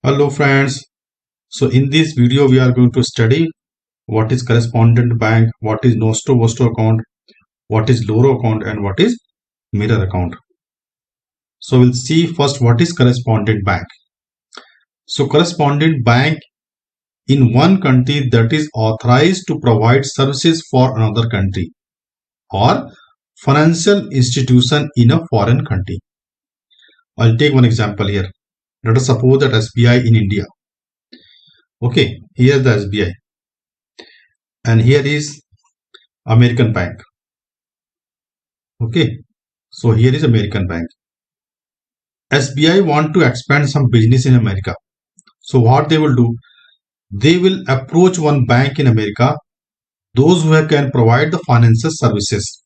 Hello friends. So in this video we are going to study what is correspondent bank, what is Nostro-Vostro account, what is Loro account and what is mirror account. So we'll see first what is correspondent bank. So correspondent bank in one country that is authorized to provide services for another country or financial institution in a foreign country. I'll take one example here. Let us suppose that SBI in India. Okay, here's the SBI and here is American Bank. Okay, so here is American Bank. SBI want to expand some business in America. So what they will do? They will approach one bank in America, those who can provide the financial services.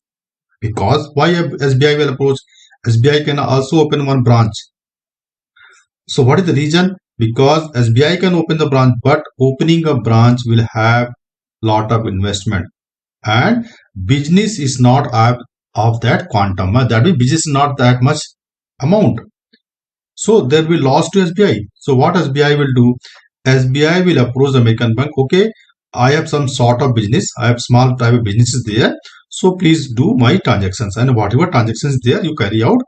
Because why SBI will approach? SBI can also open one branch. So what is the reason? Because SBI can open the branch, but opening a branch will have lot of investment and business is not of that quantum. That means business is not that much amount. So there will be loss to SBI. So what SBI will do? SBI will approach the American bank. Okay, I have some sort of business. I have small private businesses there. So please do my transactions and whatever transactions there you carry out.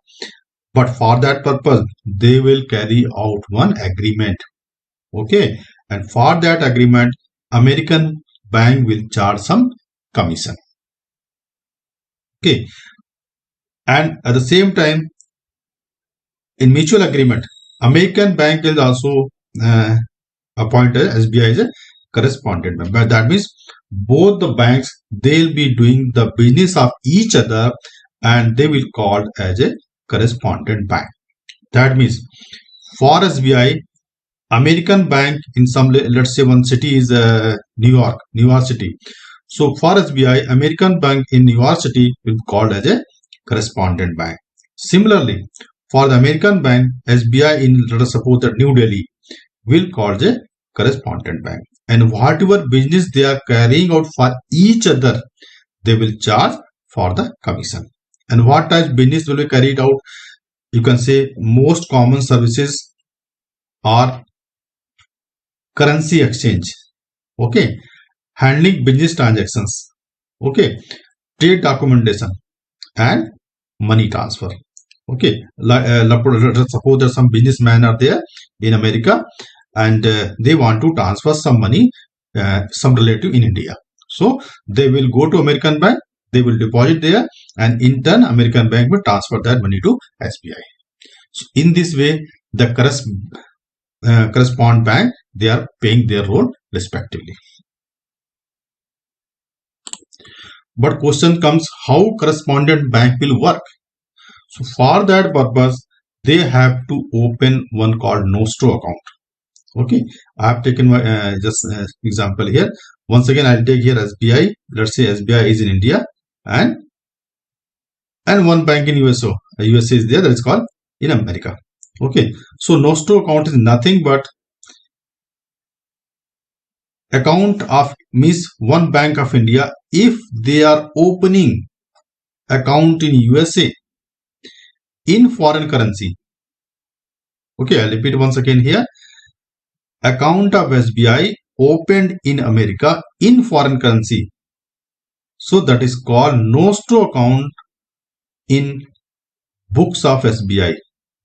But for that purpose, they will carry out one agreement. Okay, and for that agreement, American bank will charge some commission. Okay, and at the same time, in mutual agreement, American bank will also appoint SBI as a correspondent bank. But that means both the banks, they'll be doing the business of each other and they will call as a correspondent bank. That means for SBI, American bank in some, let's say one city is New York City. So for SBI, American bank in New York City will be called as a correspondent bank. Similarly, for the American bank, SBI in, let us suppose that New Delhi will call a correspondent bank. And whatever business they are carrying out for each other, they will charge for the commission. And what type of business will be carried out? You can say most common services are currency exchange, okay, handling business transactions, okay, trade documentation and money transfer. Okay, suppose that some businessmen are there in America and they want to transfer some money, some relative in India. So they will go to American bank, they will deposit there and in turn American bank will transfer that money to SBI. So in this way, the correspondent bank, they are paying their role respectively. But question comes, how correspondent bank will work? So for that purpose, they have to open one called Nostro account. Okay, I have taken my just example here. Once again, I'll take here SBI. Let's say SBI is in India and one bank in USA. USA is there, that is called in America. Okay, so Nostro account is nothing but account of means one bank of India if they are opening account in USA in foreign currency. Okay, I'll repeat once again here. Account of SBI opened in America in foreign currency. So that is called Nostro account in books of SBI.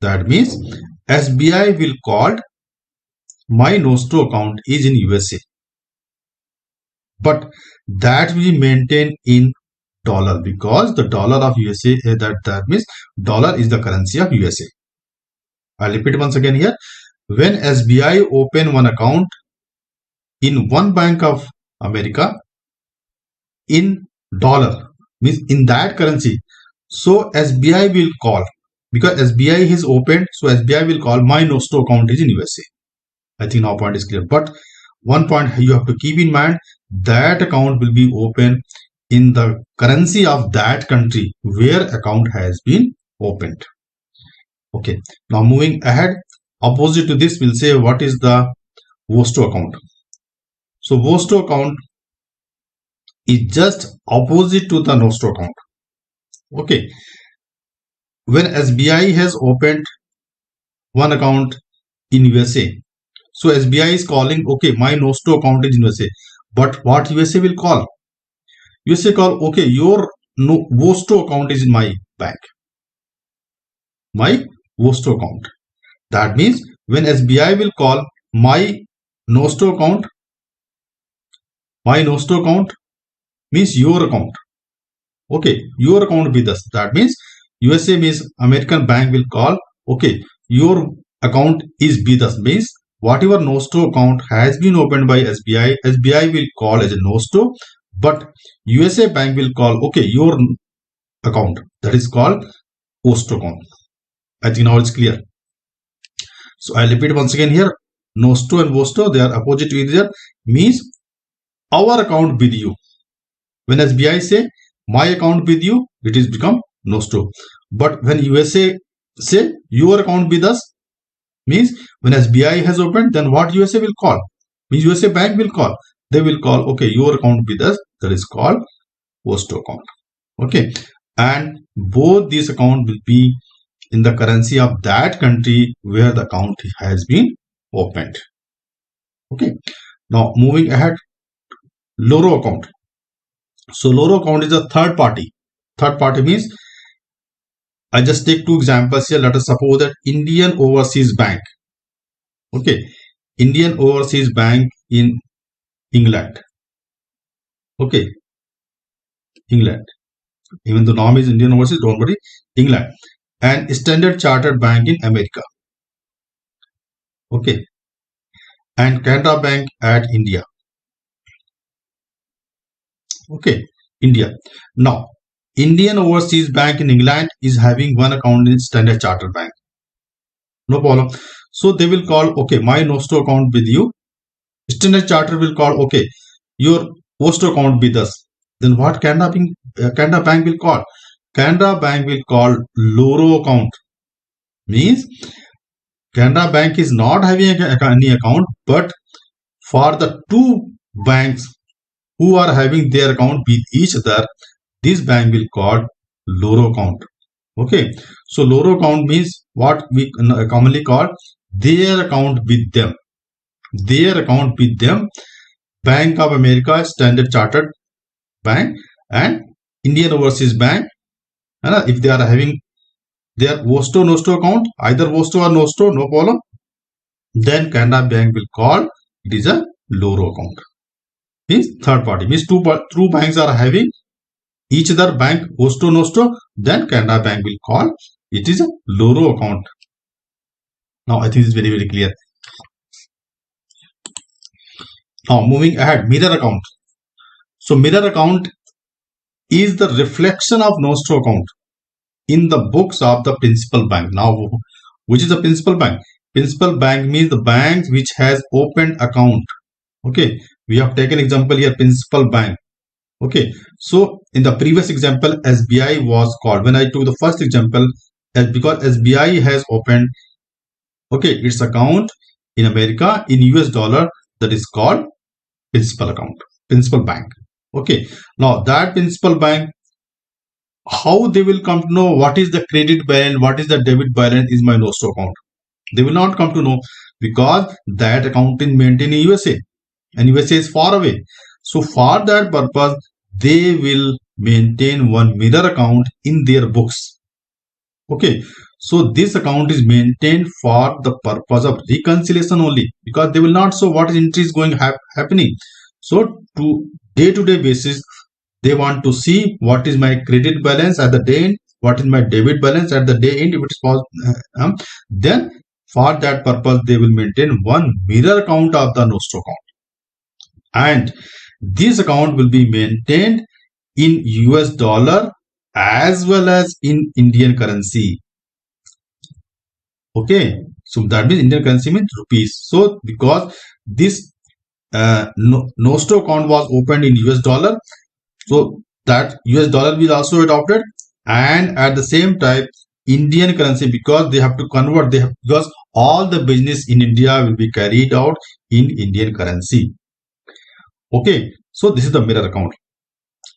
That means SBI will call my Nostro account is in USA. But that will be maintained in dollar because the dollar of USA, that means dollar is the currency of USA. I'll repeat once again here. When SBI open one account in one bank of America in dollar, means in that currency, so SBI will call, because SBI is opened, so SBI will call my Nostro account is in USA. I think now point is clear. But one point you have to keep in mind, that account will be open in the currency of that country where account has been opened. Okay, now moving ahead, opposite to this, we'll say what is the Vostro account. So Vostro account is just opposite to the Nostro account. Okay, when SBI has opened one account in USA, So SBI is calling, okay, my Nostro account is in USA. But what USA will call? USA call, okay, your Vostro account is in my bank. My Vostro account. That means when SBI will call my Nostro account means your account. Okay, your account with us. That means USA means American bank will call, okay, your account is with us. Means whatever Nostro account has been opened by SBI, SBI will call as a Nostro, but USA bank will call, okay, your account. That is called Vostro account. I think now it's clear. So I'll repeat once again here. Nostro and Vostro, they are opposite to each other. Means our account with you. When SBI say my account with you, it is become Nostro. But when USA say your account with us, means when SBI has opened, then what USA will call? Means USA bank will call. They will call, okay, your account with us, that is called Vostro account. Okay. And both these account will be in the currency of that country where the account has been opened. Okay. Now moving ahead, Loro account. So Loro account is a third party. Third party means, I just take two examples here. Let us suppose that Indian Overseas Bank. Okay. Indian Overseas Bank in England. Okay. England. Even though name is Indian Overseas, don't worry. England. And Standard Chartered Bank in America. Okay. And Canara Bank at India. Okay. India. Now, Indian Overseas Bank in England is having one account in Standard Chartered Bank. No problem. So they will call, okay, my Nostro account with you. Standard Chartered will call, okay, your Vostro account with us. Then what Canara Bank will call? Canara Bank will call Loro account. Means Canara Bank is not having any account, but for the two banks who are having their account with each other, this bank will call Loro account. Okay. So Loro account means what we commonly call their account with them. Their account with them. Bank of America, Standard Chartered Bank, and Indian Overseas Bank. And if they are having their Vostro Nostro account, either Vostro or Nostro, no problem. Then Canara Bank will call it is a Loro account. Means third party. Means two banks are having each other bank Vostro Nostro. Then Canara Bank will call it is a Loro account. Now I think it's very clear. Now moving ahead, mirror account. So mirror account is the reflection of Nostro account in the books of the principal bank. Now, which is the principal bank? Principal bank means the bank which has opened account. Okay, we have taken example here, principal bank. Okay, so in the previous example, SBI was called. When I took the first example, because SBI has opened, okay, its account in America in US dollar, that is called principal account, principal bank. Okay, now that principal bank, how they will come to know what is the credit balance, what is the debit balance is my Nostro account? They will not come to know because that account is maintained in USA and USA is far away. So for that purpose, they will maintain one mirror account in their books. Okay, so this account is maintained for the purpose of reconciliation only, because they will not show what is entry is going happening. So to day-to-day basis, they want to see what is my credit balance at the day end, what is my debit balance at the day end, if it is possible. Then for that purpose, they will maintain one mirror account of the Nostro account. And this account will be maintained in US dollar as well as in Indian currency. Okay, so that means Indian currency means rupees. So because this Nostro account was opened in US dollar, so that US dollar will also adopted, and at the same time Indian currency, because they have to convert, because all the business in India will be carried out in Indian currency. Okay, so this is the mirror account.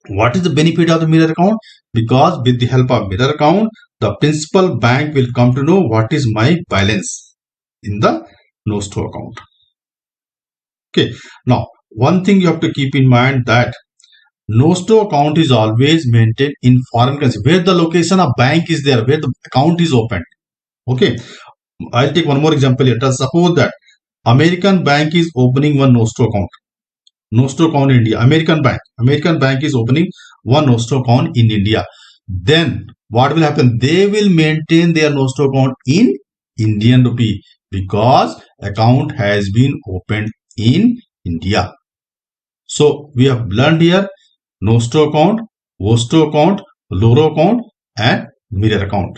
What is the benefit of the mirror account? Because with the help of mirror account, the principal bank will come to know what is my balance in the Nostro account. Okay. Now, one thing you have to keep in mind that Nostro account is always maintained in foreign currency, where the location of bank is there, where the account is opened. Okay. I'll take one more example here. Suppose that American bank is opening one Nostro account. Nostro account in India. American bank is opening one Nostro account in India. Then what will happen? They will maintain their Nostro account in Indian rupee because account has been opened in India. So we have learned here Nostro account, Vostro account, Loro account, and mirror account.